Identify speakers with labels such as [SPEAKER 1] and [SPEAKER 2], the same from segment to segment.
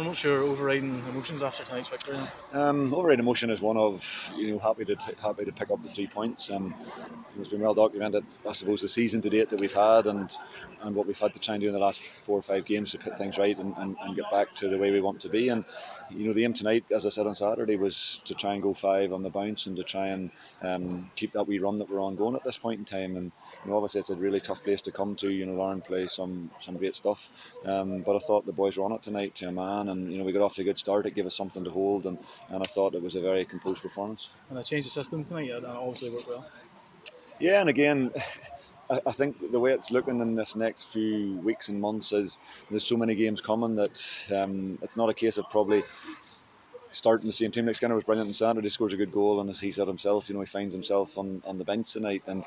[SPEAKER 1] What's your overriding emotions after tonight's victory?
[SPEAKER 2] Overriding emotion is one of happy to pick up the 3 points. It's been well documented, I suppose, the season to date that we've had and what we've had to try and do in the last 4 or 5 games to put things right and get back to the way we want to be. And the aim tonight, as I said on Saturday, was to try and go 5 on the bounce and to try and keep that wee run that we're on going at this point in time. And obviously it's a really tough place to come to. Larne play some great stuff, but I thought the boys were on it tonight to a man, and we got off to a good start. It gave us something to hold, and I thought it was a very composed performance.
[SPEAKER 1] And I changed the system tonight, and obviously worked well.
[SPEAKER 2] Yeah, and again, I think the way it's looking in this next few weeks and months is there's so many games coming that it's not a case of probably starting the same team. Like Skinner was brilliant on Saturday, scores a good goal, and as he said himself, he finds himself on the bench tonight, and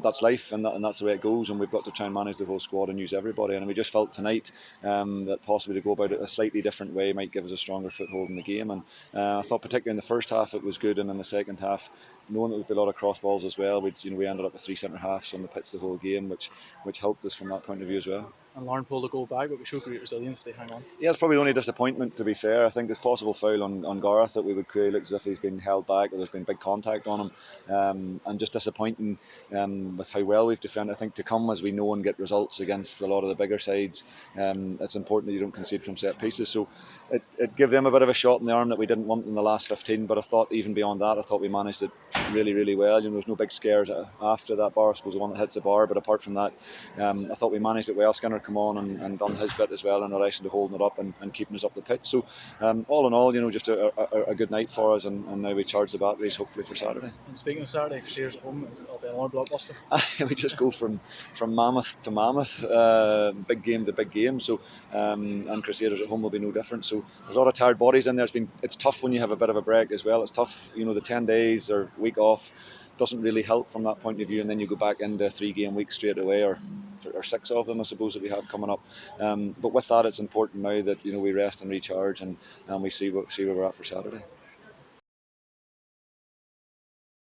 [SPEAKER 2] that's life, and that's the way it goes. And we've got to try and manage the whole squad and use everybody. And we just felt tonight that possibly to go about it a slightly different way might give us a stronger foothold in the game. And I thought particularly in the first half it was good, and in the second half, knowing that there would be a lot of cross balls as well, we ended up with 3 centre halves on the pitch the whole game, which helped us from that point of view as well.
[SPEAKER 1] And Larne pulled a goal back, but we showed great resilience. They hang on.
[SPEAKER 2] Yeah, it's probably the only disappointment, to be fair. I think there's possible foul on Gareth that we would create, looks as if he's been held back or there's been big contact on him, and just disappointing with how well we've defended. I think to come, as we know, and get results against a lot of the bigger sides, it's important that you don't concede from set pieces. So it gave them a bit of a shot in the arm that we didn't want in the last 15, but I thought even beyond that, I thought we managed it really, really well. There's no big scares after that bar. I suppose the one that hits the bar, but apart from that, I thought we managed it well. Skinner come on and done his bit as well in relation to holding it up and keeping us up the pitch. So all in all, just a good night for us, and now we charge the batteries hopefully for Saturday.
[SPEAKER 1] And speaking of Saturday, Crusaders at home, it'll be another blockbuster.
[SPEAKER 2] We just go from mammoth to mammoth, big game to big game. So and Crusaders at home will be no different. So there's a lot of tired bodies in there. It's tough when you have a bit of a break as well. It's tough, the 10 days or week off doesn't really help from that point of view, and then you go back into a 3-game week straight away, or 6 of them I suppose that we have coming up. But with that, it's important now that we rest and recharge, and we see where we're at for Saturday.